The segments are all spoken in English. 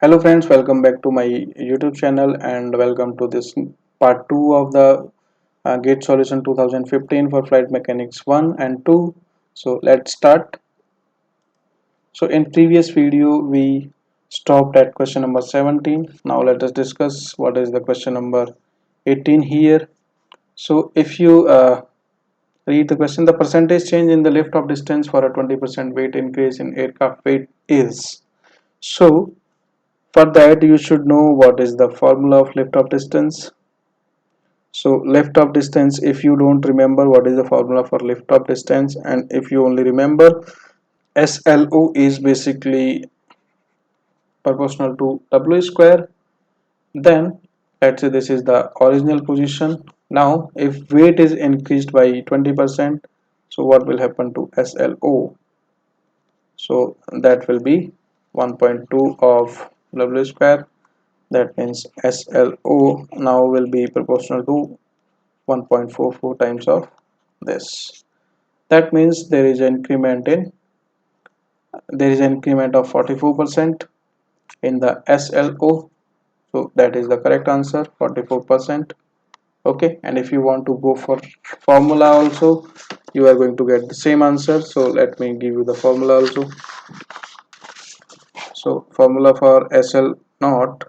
Hello friends, welcome back to my YouTube channel and welcome to this part 2 of the GATE solution 2015 for flight mechanics 1 and 2. So let's start. So in previous video we stopped at question number 17. Now let us discuss what is the question number 18 here. So if you read the question, the percentage change in the lift off distance for a 20% weight increase in aircraft weight is. So for that you should know what is the formula of lift off distance. So lift off distance, if you don't remember what is the formula for lift off distance, and if you only remember, SLO is basically proportional to W square. Then let's say this is the original position. Now if weight is increased by 20%, so what will happen to SLO? So that will be 1.2 of W square. That means SLO now will be proportional to 1.44 times of this. That means there is an increment of 44% in the SLO. So that is the correct answer, 44%. Okay, and if you want to go for formula also, you are going to get the same answer. So let me give you the formula also. So formula for SL naught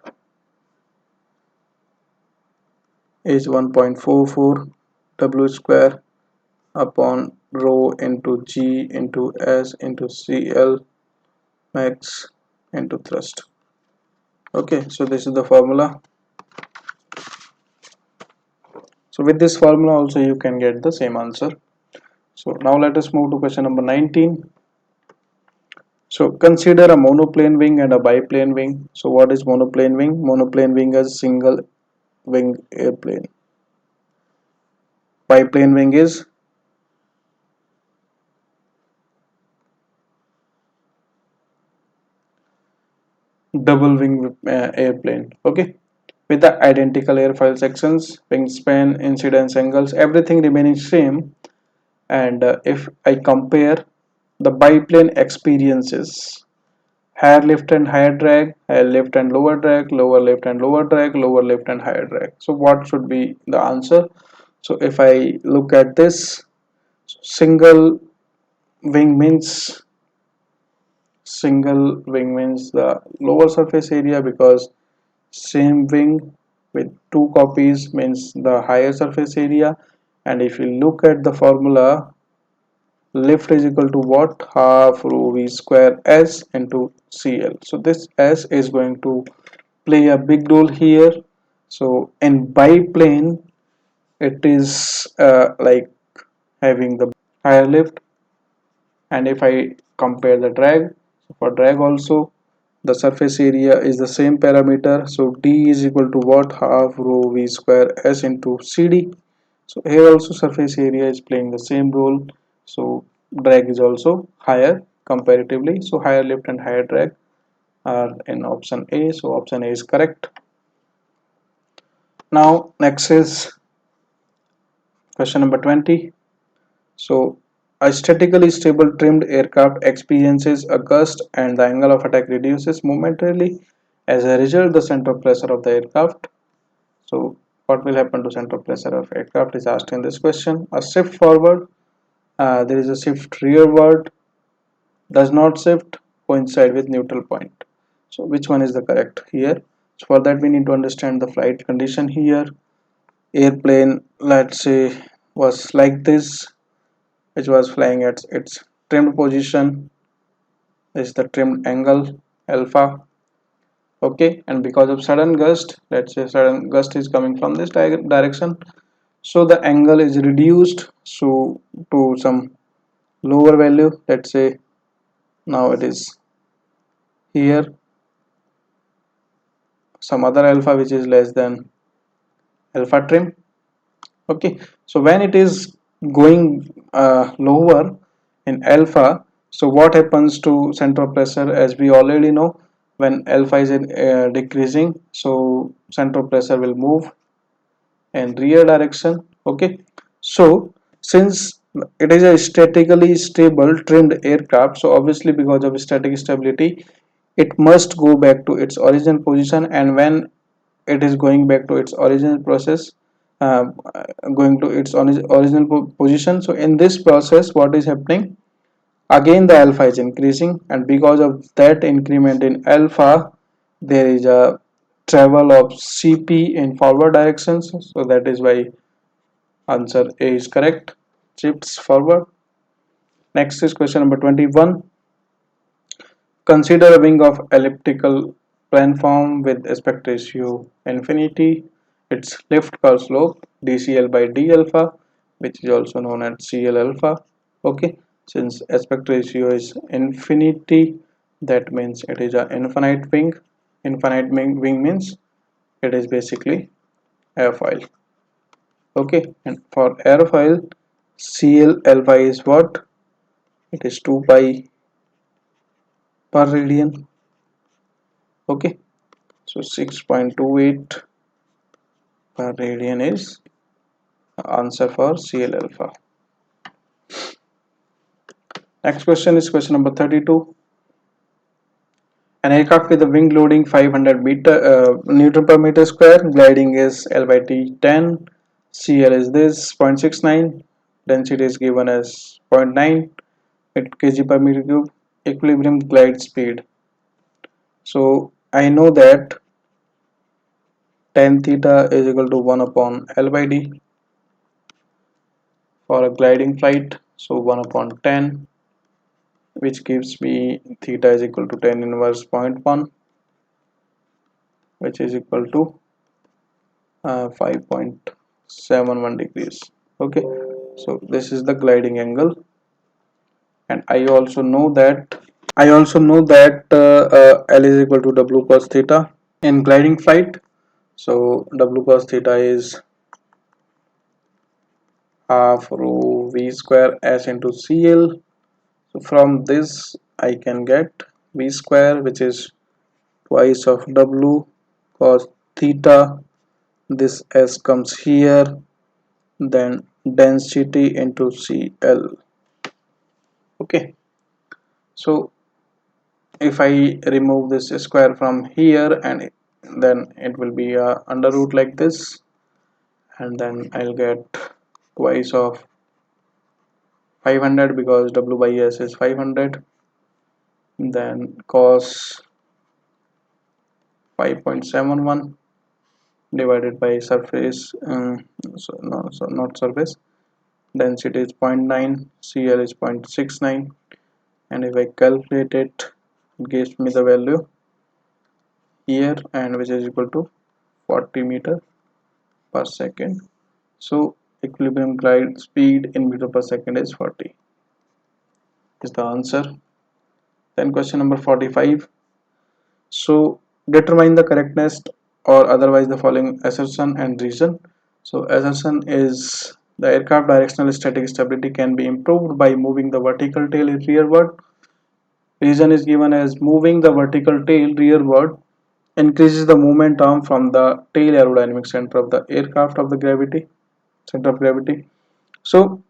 is 1.44 W square upon rho into G into S into CL max into thrust. Okay, so this is the formula. So with this formula also you can get the same answer. So now let us move to question number 19. So consider a monoplane wing and a biplane wing. So what is monoplane wing? Monoplane wing is single wing airplane. Biplane wing is double wing airplane. Okay, with the identical airfoil sections, wingspan, incidence angles, everything remaining same. And if I compare the biplane experiences, higher lift and higher drag, higher lift and lower drag, lower lift and lower drag, lower lift and higher drag. So what should be the answer? So if I look at this, single wing means the lower surface area, because same wing with two copies means the higher surface area. And if you look at the formula, lift is equal to what? Half rho v square s into cl. So this s is going to play a big role here. So in biplane it is like having the higher lift. And if I compare the drag, so for drag also the surface area is the same parameter. So d is equal to what? Half rho v square s into cd. So here also surface area is playing the same role. So drag is also higher comparatively. So higher lift and higher drag are in option A. So option A is correct. Now next is question number 20. So a statically stable trimmed aircraft experiences a gust and the angle of attack reduces momentarily. As a result, the center of pressure of the aircraft. So what will happen to center of pressure of aircraft is asked in this question. A shift forward, there is a shift rearward, does not shift, coincide with neutral point. So which one is the correct here? So for that we need to understand the flight condition here. Airplane, let's say, was like this, which was flying at its trimmed position. This is the trimmed angle alpha. Okay, and because of sudden gust, let's say sudden gust is coming from this direction, so the angle is reduced so to some lower value. Let's say now it is here some other alpha which is less than alpha trim. Okay, so when it is going lower in alpha, so what happens to center of pressure? As we already know, when alpha is decreasing, so center of pressure will move in rear direction. Okay, so since it is a statically stable trimmed aircraft, so obviously because of static stability, it must go back to its original position, and when it is going back to its original process, uh, going to its original position, so in this process what is happening, again the alpha is increasing, and because of that increment in alpha there is a travel of cp in forward directions, so that is why answer A is correct, shifts forward. Next is question number 21. Consider a wing of elliptical planform with aspect ratio infinity. Its lift curve slope dcl by d alpha, which is also known as cl alpha. Okay, since aspect ratio is infinity, that means it is an infinite wing. Infinite wing means it is basically airfoil. Okay, and for airfoil, cl alpha is what? It is 2 pi per radian. Okay, so 6.28 per radian is answer for CL alpha. Next question is question number 32. An aircraft with a wing loading 500 Newton per meter square, gliding is L by T 10, CL is this 0.69, density is given as 0.9 at kg per meter cube, equilibrium glide speed. So I know that tan theta is equal to 1 upon L by D for a gliding flight, so 1 upon 10, which gives me theta is equal to tan inverse zero point 0.1, which is equal to 5.71 degrees. Okay, so this is the gliding angle, and I also know that L is equal to W cos theta in gliding flight. So W cos theta is half rho V square S into CL. So from this I can get V square, which is twice of W cos theta. This S comes here, then density into CL. Okay, so if I remove this square from here, and then it will be under root like this, and then I'll get twice of 500 because W by S is 500, then cos 5.71 divided by surface, so not surface, density is 0.9, CL is 0.69, and if I calculate it, it gives me the value here, and which is equal to 40 meter per second. So equilibrium glide speed in meter per second is 40 is the answer. Then question number 45. So determine the correctness or otherwise the following assertion and reason. So assertion is the aircraft directional static stability can be improved by moving the vertical tail rearward. Reason is given as moving the vertical tail rearward increases the moment arm from the tail aerodynamic center of the aircraft of the gravity center of gravity. So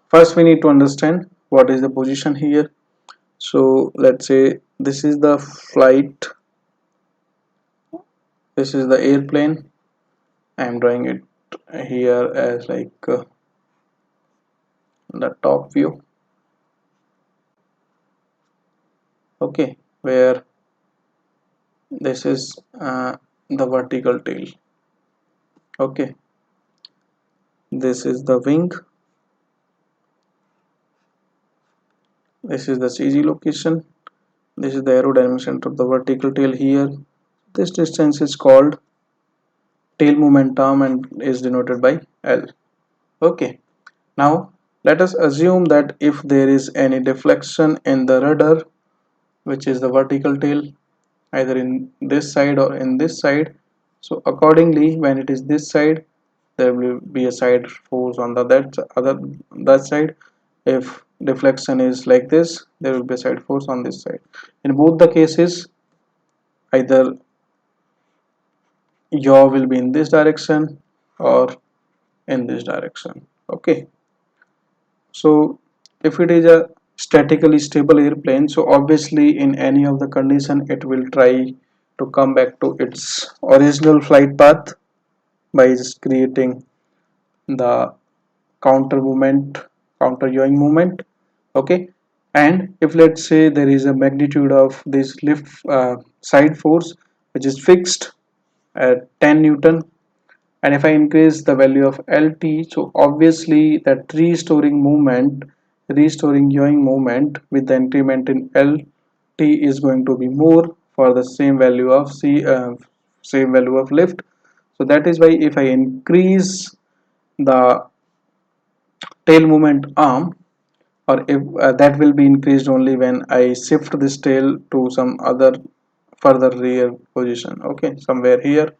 first we need to understand what is the position here. So let's say this is the flight, this is the airplane. I am drawing it here as like the top view. Okay, where this is the vertical tail. Okay, this is the wing, this is the CG location, this is the aerodynamic center of the vertical tail here. This distance is called tail momentum and is denoted by L. Okay, now let us assume that if there is any deflection in the rudder, which is the vertical tail, either in this side or in this side, so accordingly when it is this side there will be a side force on the that side. If deflection is like this, there will be a side force on this side. In both the cases, either yaw will be in this direction or in this direction. Okay, so if it is a statically stable airplane, so obviously in any of the condition it will try to come back to its original flight path by just creating the counter movement, counter yawing movement. Okay, and if let's say there is a magnitude of this lift side force which is fixed at 10 newton, and if I increase the value of LT, so obviously that restoring yawing moment with the increment in LT is going to be more for the same value of same value of lift. So that is why if I increase the tail movement arm, or if that will be increased only when I shift this tail to some other further rear position, okay, somewhere here.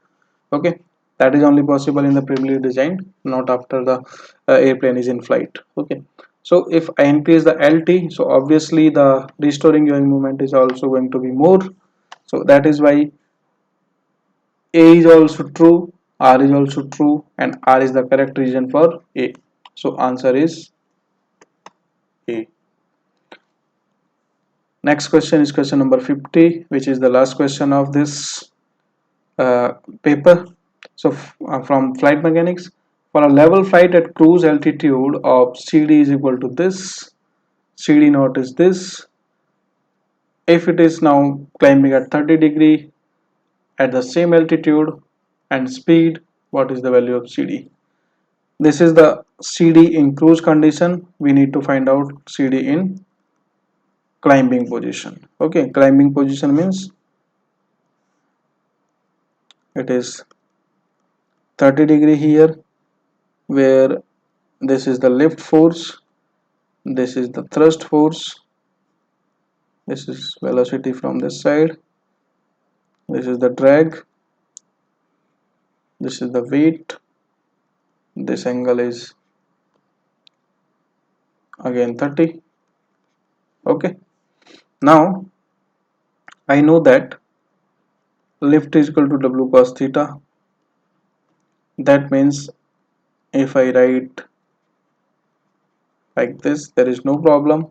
Okay, that is only possible in the previously designed, not after the airplane is in flight. Okay, so if I increase the LT, so obviously the restoring yawing movement is also going to be more. So that is why A is also true, R is also true, and R is the correct reason for A. So answer is A. Next question is question number 50, which is the last question of this uh, paper. So from flight mechanics, for a level flight at cruise altitude of CD is equal to this, CD naught is this. If it is now climbing at 30 degree at the same altitude and speed, what is the value of CD? This is the CD in cruise condition. We need to find out CD in climbing position. Okay, climbing position means it is 30 degree here, where this is the lift force, this is the thrust force, this is velocity from this side, this is the drag, this is the weight, this angle is again 30. Okay, now I know that lift is equal to W cos theta. That means if I write like this, there is no problem.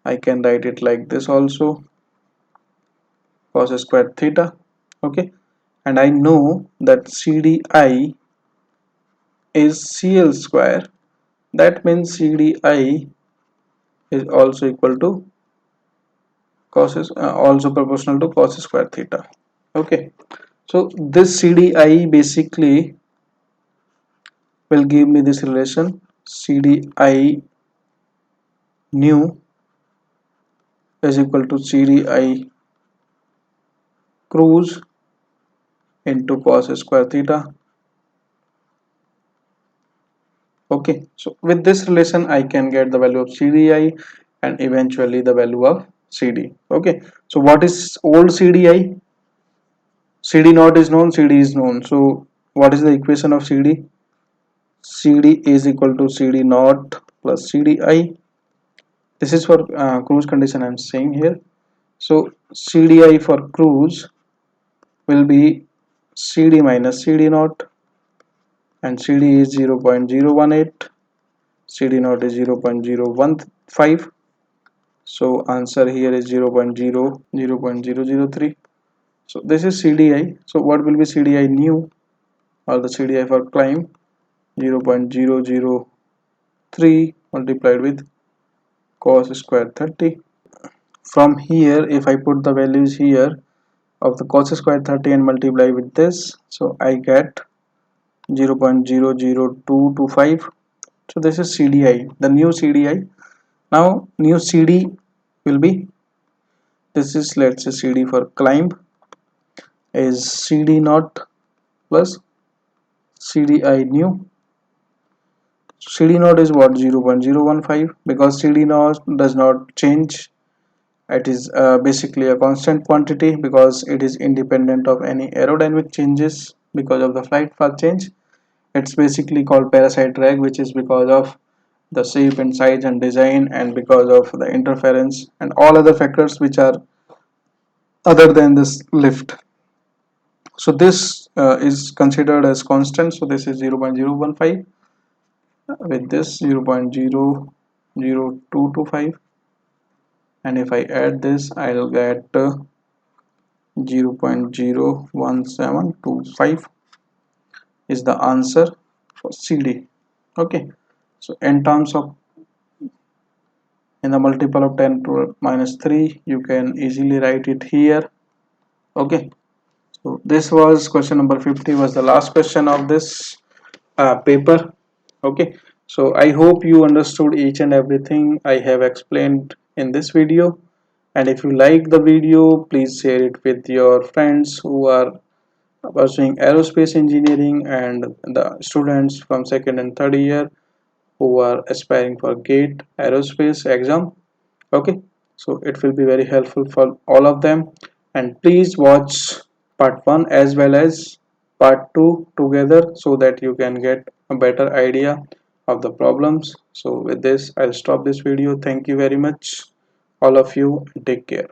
I can write it like this also, cos squared theta. Okay, and I know that CDI is CL square. That means CDI is also equal to also proportional to cos square theta. Okay, so this CDI basically will give me this relation CDI nu is equal to CDI cruise into cos square theta. Okay, so with this relation I can get the value of CDI and eventually the value of CD. Okay, so what is old CDI? CD naught is known, CD is known. So what is the equation of CD? CD is equal to CD naught plus CDI. This is for cruise condition I am saying here. So CDI for cruise will be CD minus CD naught, and CD is 0.018, CD naught is 0.015. So answer here is 0.003. So this is CDI. So what will be CDI new, or the CDI for climb? 0.003 multiplied with cos square 30. From here, if I put the values here of the cos square 30 and multiply with this, so I get 0.00225. So this is CDI, the new CDI. Now new CD will be, this is, let's say CD for climb is CD naught plus CDI new. CD naught is what, 0.015, because CD naught does not change. It is basically a constant quantity because it is independent of any aerodynamic changes because of the flight path change. It's basically called parasite drag, which is because of the shape and size and design, and because of the interference and all other factors which are other than this lift. So this is considered as constant. So this is 0.015 with this 0.00225. and if I add this I'll get 0.01725 is the answer for CD. Okay, so in terms of in the multiple of 10 to minus 3 you can easily write it here. Okay, so this was question number 50, was the last question of this paper. Okay, so I hope you understood each and everything I have explained in this video, and if you like the video please share it with your friends who are pursuing aerospace engineering and the students from second and third year who are aspiring for GATE aerospace exam. Okay, so it will be very helpful for all of them, and please watch part 1 as well as part 2 together so that you can get a better idea of the problems. So with this I'll stop this video. Thank you very much all of you, and take care.